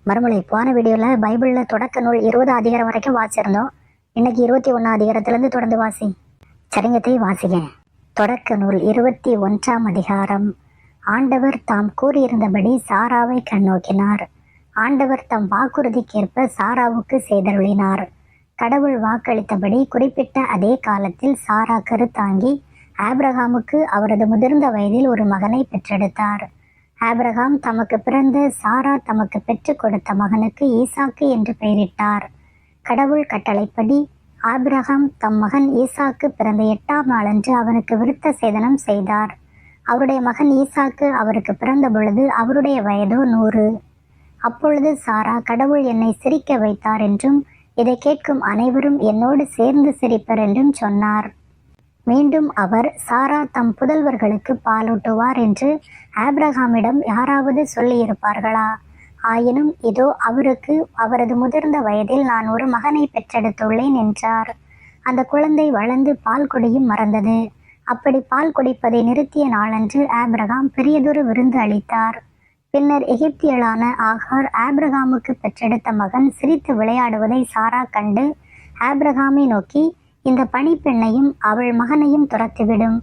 மறுமொழி போன வீடியோவில் பைபிளில் தொடக்க நூல் 20 அதிகாரம் வரைக்கும் வாசிச்சிருந்தோம். இன்னைக்கு 21 அதிகாரத்திலேருந்து தொடர்ந்து வாசி. சரிங்கத்தை வாசிங்க. தொடக்க நூல் 21 அதிகாரம். ஆண்டவர் தாம் கூறியிருந்தபடி சாராவை கண்ணோக்கினார். ஆண்டவர் தம் வாக்குறுதிக்கேற்ப சாராவுக்கு செய்தருளினார். கடவுள் வாக்களித்தபடி குறிப்பிட்ட அதே காலத்தில் சாரா கருத்தாங்கி ஆபிரகாமுக்கு அவரது முதிர்ந்த வயதில் ஒரு மகனை பெற்றெடுத்தார். ஆபிரகாம் தமக்கு பிறந்த சாரா தமக்கு பெற்றுக் கொடுத்த மகனுக்கு ஈசாக்கு என்று பெயரிட்டார். கடவுள் கட்டளைப்படி ஆபிரகாம் தம் மகன் ஈசாக்கு பிறந்த 8ஆம் நாளன்று அவனுக்கு விருத்த சேதனம் செய்தார். அவருடைய மகன் ஈசாக்கு அவருக்கு பிறந்த பொழுது அவருடைய வயதோ 100. அப்பொழுது சாரா, கடவுள் என்னை சிரிக்க வைத்தார் என்றும் இதை கேட்கும் அனைவரும் என்னோடு சேர்ந்து சிரிப்பர் என்றும் சொன்னார். மீண்டும் அவர், சாரா தம் புதல்வர்களுக்கு பாலூட்டுவார் என்று ஆபிரகாமிடம் யாராவது சொல்லியிருப்பார்களா? ஆயினும் இதோ அவருக்கு அவரது முதிர்ந்த வயதில் நான் ஒரு மகனை பெற்றெடுத்துள்ளேன் என்றார். அந்த குழந்தை வளர்ந்து பால் குடியும் மறந்தது. அப்படி பால் குடிப்பதை நிறுத்திய நாளன்று ஆபிரகாம் பெரியதொரு விருந்து அளித்தார். பின்னர் எகிப்தியளான ஆகார் ஆபிரகாமுக்கு பெற்றெடுத்த மகன் சிரித்து விளையாடுவதை சாரா கண்டு ஆபிரகாமை நோக்கி, இந்த பணிப்பெண்ணையும் அவள் மகனையும் துரத்திவிடும்.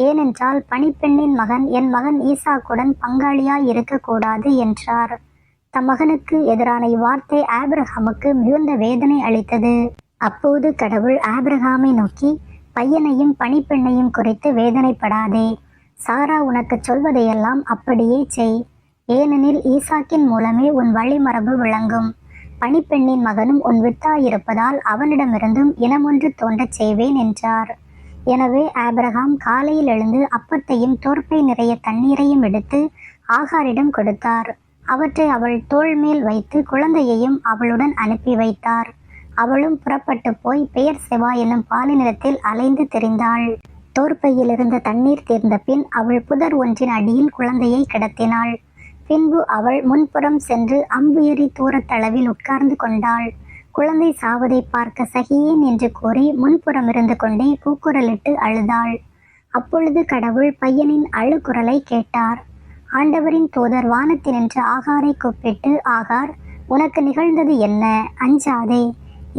ஏனென்றால் பணிப்பெண்ணின் மகன் என் மகன் ஈசாக்குடன் பங்காளியாய் இருக்கக்கூடாது என்றார். தம் மகனுக்கு எதிரான இவ்வார்த்தை ஆபிரகாமுக்கு மிகுந்த வேதனை அளித்தது. அப்போது கடவுள் ஆபிரகாமை நோக்கி, பையனையும் பணிப்பெண்ணையும் குறித்து வேதனைப்படாதே. சாரா உனக்கு சொல்வதையெல்லாம் அப்படியே செய். ஏனெனில் ஈசாக்கின் மூலமே உன் வழிமரபு விளங்கும். பணிப்பெண்ணின் மகனும் உன் வித்தாயிருப்பதால் அவனிடமிருந்தும் இனமொன்று தோன்றச் செய்வேன் என்றார். எனவே ஆபிரகாம் காலையில் எழுந்து அப்பத்தையும் தோற்பை நிறைய தண்ணீரையும் எடுத்து ஆகாரிடம் கொடுத்தார். அவற்றை அவள் தோள் மேல் வைத்து குழந்தையையும் அவளுடன் அனுப்பி வைத்தார். அவளும் புறப்பட்டு போய் பெயர் செவா என்னும் பாலைநிலத்தில் அலைந்து திரிந்தாள். தோற்பையில் இருந்த தண்ணீர் தீர்ந்த பின் அவள் புதர் ஒன்றின் அடியில் குழந்தையை கிடத்தினாள். பின்பு அவள் முன்புறம் சென்று அம்பு எறி தூரத்தளவில் உட்கார்ந்து கொண்டாள். குழந்தை சாவதை பார்க்க சகியேன் என்று கூறி முன்புறம் இருந்து கொண்டே கூக்குரலிட்டு அழுதாள். அப்பொழுது கடவுள் பையனின் அழுகுரலை கேட்டார். ஆண்டவரின் தூதர் வானத்தினின்று ஆகாரை கூப்பிட்டு, ஆகார், உனக்கு நிகழ்ந்தது என்ன? அஞ்சாதே.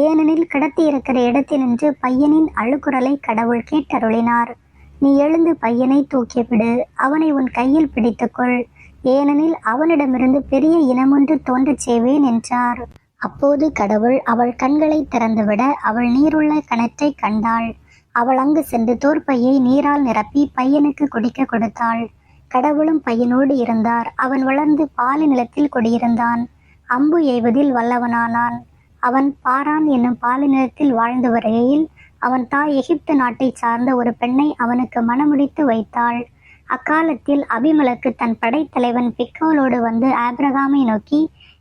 ஏனெனில் கிடத்தியிருக்கிற இடத்தினின்று பையனின் அழுகுரலை கடவுள் கேட்டருளினார். நீ எழுந்து பையனை தூக்கிவிடு, அவனை உன் கையில் பிடித்துக்கொள். ஏனெனில் அவனிடமிருந்து பெரிய இனமொன்று தோன்றச் செய்வேன் என்றார். அப்போது கடவுள் அவள் கண்களை திறந்துவிட அவள் நீருள்ள கிணற்றை கண்டாள். அவள் அங்கு சென்று தோற்பையை நீரால் நிரப்பி பையனுக்கு குடிக்க கொடுத்தாள். கடவுளும் பையனோடு இருந்தார். அவன் வளர்ந்து பாலை நிலத்தில் குடியிருந்தான். அம்பு எய்வதில் வல்லவனானான். அவன் பாரான் என்னும் பாலை நிலத்தில் வாழ்ந்து வருகையில் அவன் தாய் எகிப்து நாட்டை சார்ந்த ஒரு பெண்ணை அவனுக்கு மணமுடித்து வைத்தாள். அக்காலத்தில் அபிமெலக்கு தன் படைத்தலைவன் பிக்கோலோடு வந்து ஆபிரகாமை நோக்கி,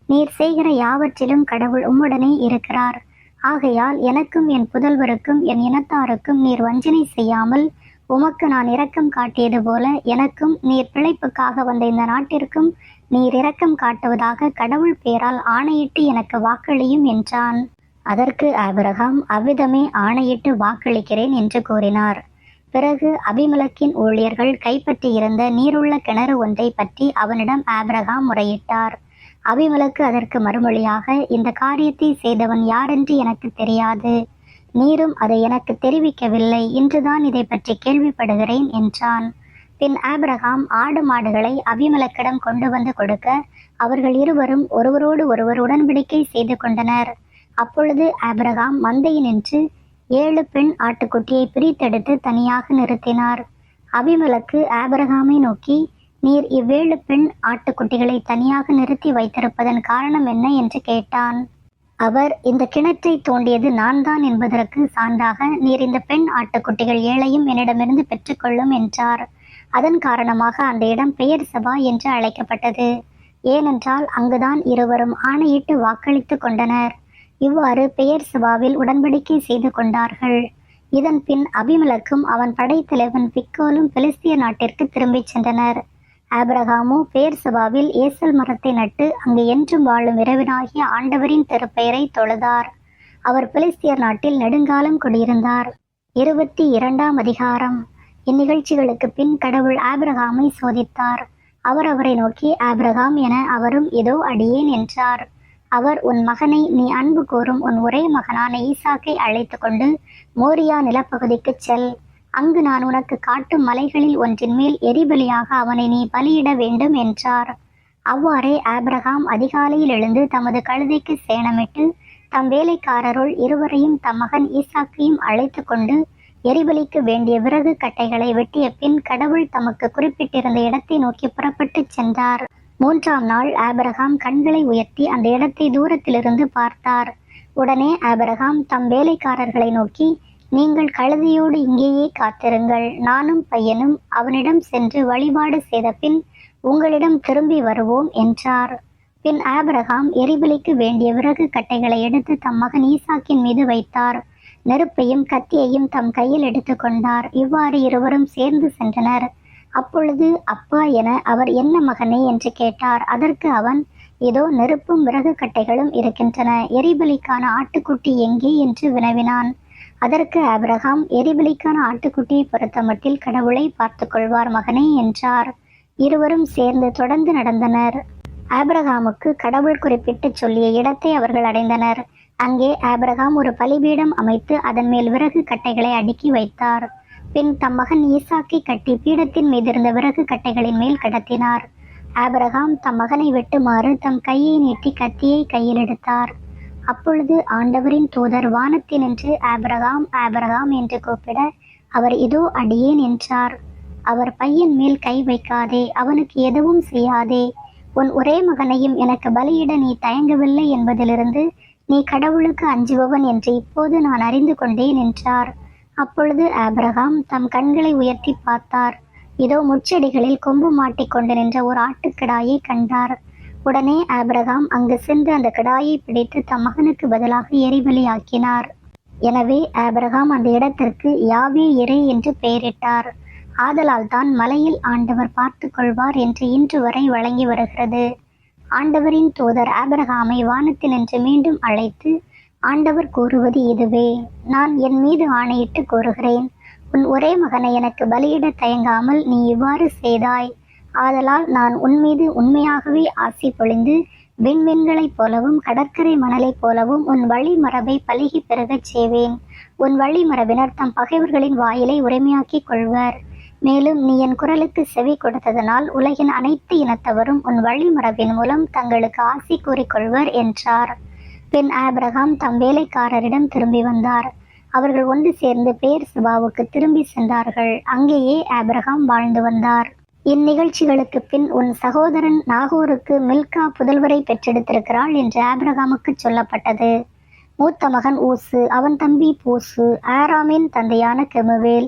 நீர் செய்கிற யாவற்றிலும் கடவுள் உம்முடனே இருக்கிறார். ஆகையால் எனக்கும் என் புதல்வருக்கும் என் இனத்தாருக்கும் நீர் வஞ்சனை செய்யாமல் உமக்கு நான் இரக்கம் காட்டியது போல எனக்கும் நீர் பிழைப்புக்காக வந்த இந்த நாட்டிற்கும் நீர் இரக்கம் காட்டுவதாக கடவுள் பேரால் ஆணையிட்டு எனக்கு வாக்களியும் என்றான். அதற்கு ஆபிரகாம், அவ்விதமே ஆணையிட்டு வாக்களிக்கிறேன் என்று கூறினார். பிறகு அபிமெலக்கின் ஊழியர்கள் கைப்பற்றியிருந்த நீருள்ள கிணறு ஒன்றை பற்றி அவனிடம் ஆபிரகாம் முறையிட்டார். அபிமெலக்கு அதற்கு மறுமொழியாக, இந்த காரியத்தை செய்தவன் யாரென்று எனக்கு தெரியாது. நீரும் அதை எனக்கு தெரிவிக்கவில்லை. இன்றுதான் இதை பற்றி கேள்விப்படுகிறேன் என்றான். பின் ஆபிரகாம் ஆடு மாடுகளை அபிமெலக்கிடம் கொண்டு வந்து கொடுக்க அவர்கள் இருவரும் ஒருவரோடு ஒருவர் உடன்படிக்கை செய்து கொண்டனர். அப்பொழுது ஆபிரகாம் மந்தையினின்று 7 பெண் ஆட்டுக்குட்டியை பிரித்தெடுத்து தனியாக நிறுத்தினார். அபிமெலக்கு ஆபிரகாமை நோக்கி, நீர் 7 பெண் ஆட்டுக்குட்டிகளை தனியாக நிறுத்தி வைத்திருப்பதன் காரணம் என்ன என்று கேட்டான். அவர், இந்த கிணற்றை தோண்டியது நான் தான் என்பதற்கு சான்றாக நீர் இந்த பெண் ஆட்டுக்குட்டிகள் 7ஐயும் என்னிடமிருந்து பெற்றுக்கொள்ளும் என்றார். அதன் காரணமாக அந்த இடம் பெயர் செபா என்று அழைக்கப்பட்டது. ஏனென்றால் அங்குதான் இருவரும் ஆணையிட்டு வாக்களித்து கொண்டனர். இவ்வாறு பெயர் செபாவில் உடன்படிக்கை செய்து கொண்டார்கள். இதன் பின் அபிமெலக்கும் அவன் படைத்தலைவன் பிக்கோலும் பெலிஸ்திய நாட்டிற்கு திரும்பிச் சென்றனர். ஆபிரகாமோ பெயர் செபாவில் ஏசல் மரத்தை நட்டு அங்கு என்றும் வாழும் இறைவனாகிய ஆண்டவரின் திருப்பெயரை தொழுதார். அவர் பெலிஸ்தியர் நாட்டில் நெடுங்காலம் குடியிருந்தார். 22 அதிகாரம். இந்நிகழ்ச்சிகளுக்கு பின் கடவுள் ஆபிரகாமை சோதித்தார். அவர் அவரை நோக்கி, ஆபிரகாம் என அவரும், இதோ அடியேன் என்றார். அவர் உன் மகனை நீ அன்பு கூறும் உன் ஒரே மகனான ஈசாக்கை அழைத்து கொண்டு மோரியா நிலப்பகுதிக்கு செல். அங்கு நான் உனக்கு காட்டும் மலைகளில் ஒன்றின் மேல் எரிபலியாக அவனை நீ பலியிட வேண்டும் என்றார். அவ்வாறே ஆபிரகாம் அதிகாலையில் எழுந்து தமது கழுதைக்கு சேணமிட்டு தம் வேலைக்காரருள் இருவரையும் தம் மகன் ஈசாக்கையும் அழைத்து கொண்டு எரிபலிக்கு வேண்டிய விறகு கட்டைகளை வெட்டிய பின் கடவுள் தமக்கு குறிப்பிட்டிருந்த இடத்தை நோக்கி புறப்பட்டு சென்றார். 3ஆம் நாள் ஆபிரகாம் கண்களை உயர்த்தி அந்த இடத்தை தூரத்திலிருந்து பார்த்தார். உடனே ஆபிரகாம் தம் வேலைக்காரர்களை நோக்கி, நீங்கள் கழுதையோடு இங்கேயே காத்திருங்கள், நானும் பையனும் அவனிடம் சென்று வழிபாடு செய்த பின் உங்களிடம் திரும்பி வருவோம் என்றார். பின் ஆபிரகாம் எரிபலிக்கு வேண்டிய விறகு கட்டைகளை எடுத்து தம் மகன் ஈசாக்கின் மீது வைத்தார். நெருப்பையும் கத்தியையும் தம் கையில் எடுத்து கொண்டார். இவ்வாறு இருவரும் சேர்ந்து சென்றனர். அப்பொழுது அப்பா என அவர் என்ன மகனே என்று கேட்டார். அதற்கு அவன், இதோ நெருப்பும் விறகு கட்டைகளும் இருக்கின்றன, எரிபலிக்கான ஆட்டுக்குட்டி எங்கே என்று வினவினான். அதற்கு ஆபிரகாம், எரிபலிக்கான ஆட்டுக்குட்டியை பொறுத்தமட்டில் கடவுளை பார்த்து கொள்வார் மகனே என்றார். இருவரும் சேர்ந்து தொடர்ந்து நடந்தனர். ஆபிரகாமுக்கு கடவுள் குறிப்பிட்டு சொல்லிய இடத்தை அவர்கள் அடைந்தனர். அங்கே ஆபிரகாம் ஒரு பலிபீடம் அமைத்து அதன் மேல் விறகு கட்டைகளை அடுக்கி வைத்தார். பின் தம் மகன் ஈசாக்கை கட்டி பீடத்தின் மீதிருந்த விறகு கட்டைகளின் மேல் கடத்தினார். ஆபிரகாம் தம் மகனை வெட்டுமாறு தம் கையை நீட்டி கத்தியை கையில் எடுத்தார். அப்பொழுது ஆண்டவரின் தூதர் வானத்தினின்று ஆபிரகாம் ஆபிரகாம் என்று கூப்பிட அவர், இதோ அடியேன் என்றார். அவர், பையன் மேல் கை வைக்காதே, அவனுக்கு எதுவும் செய்யாதே, உன் ஒரே மகனையும் எனக்கு பலியிட நீ தயங்கவில்லை என்பதிலிருந்து நீ கடவுளுக்கு அஞ்சுபவன் என்று இப்போது நான் அறிந்து கொண்டேன் என்றார். அப்பொழுது ஆபிரகாம் தம் கண்களை உயர்த்தி பார்த்தார். இதோ முச்செடிகளில் கொம்பு மாட்டிக்கொண்டு நின்ற ஒரு ஆட்டுக்கிடாயை கண்டார். உடனே ஆபிரகாம் அங்கு சென்று அந்த கிடாயை பிடித்து தம் மகனுக்கு பதிலாக எரிபலியாக்கினார். எனவே ஆபிரகாம் அந்த இடத்திற்கு யாவே இறை என்று பெயரிட்டார். ஆதலால் தான் மலையில் ஆண்டவர் பார்த்து கொள்வார் என்று இன்று வரை வழங்கி வருகிறது. ஆண்டவரின் தூதர் ஆபிரகாமை வானத்தினின்று மீண்டும் அழைத்து, ஆண்டவர் கூறுவது இதுவே, நான் என் மீது ஆணையிட்டு கூறுகிறேன், உன் ஒரே மகனை எனக்கு பலியிட தயங்காமல் நீ இவ்வாறு செய்தாய். ஆதலால் நான் உன்மீது உண்மையாகவே ஆசி பொழிந்து விண்மீன்களைப் போலவும் கடற்கரை மணலைப் போலவும் உன் வழிமரபை பலுகி பெருகச் செய்வேன். உன் வழிமரபினர் தம் பகைவர்களின் வாயிலை உரிமையாக்கிக் கொள்வர். மேலும் நீ என் குரலுக்கு செவி கொடுத்ததனால் உலகின் அனைத்து இனத்தவரும் உன் வழிமரபின் மூலம் தங்களுக்கு ஆசி கூறிக்கொள்வர் என்றார். பின் ஆபிரகாம் தம் வேலைக்காரரிடம் திரும்பி வந்தார். அவர்கள் ஒன்று சேர்ந்து பெயர்செபாவுக்கு திரும்பி சென்றார்கள். அங்கேயே ஆபிரகாம் வாழ்ந்து வந்தார். இந்நிகழ்ச்சிகளுக்கு பின் உன் சகோதரன் நாகூருக்கு மில்கா புதல்வரை பெற்றெடுத்திருக்கிறாள் என்று ஆபிரகாமுக்கு சொல்லப்பட்டது. மூத்த மகன் ஊசு, அவன் தம்பி பூசு, ஆராமின் தந்தையான கெமுவேல்,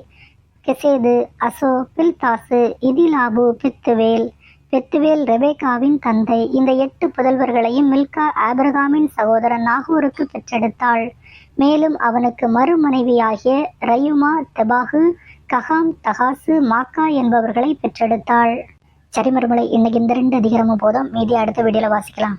கெசேது, அசோ, பில்தாசு, இதிலாபு, பெத்துவேல். பெத்துவேல் ரெபேக்காவின் தந்தை. இந்த 8 புதல்வர்களையும் மில்கா ஆபிரகாமின் சகோதரன் நாகூருக்கு பெற்றெடுத்தாள். மேலும் அவனுக்கு மறுமனைவியாகிய ரயுமா, தெபாகு, ககாம், தகாசு, மாக்கா என்பவர்களை பெற்றெடுத்தாள். சரி மறுமலை, இன்னைக்கு இந்த 2 அதிகாரமும் போதும். மீதி அடுத்த வீடியோல வாசிக்கலாம்.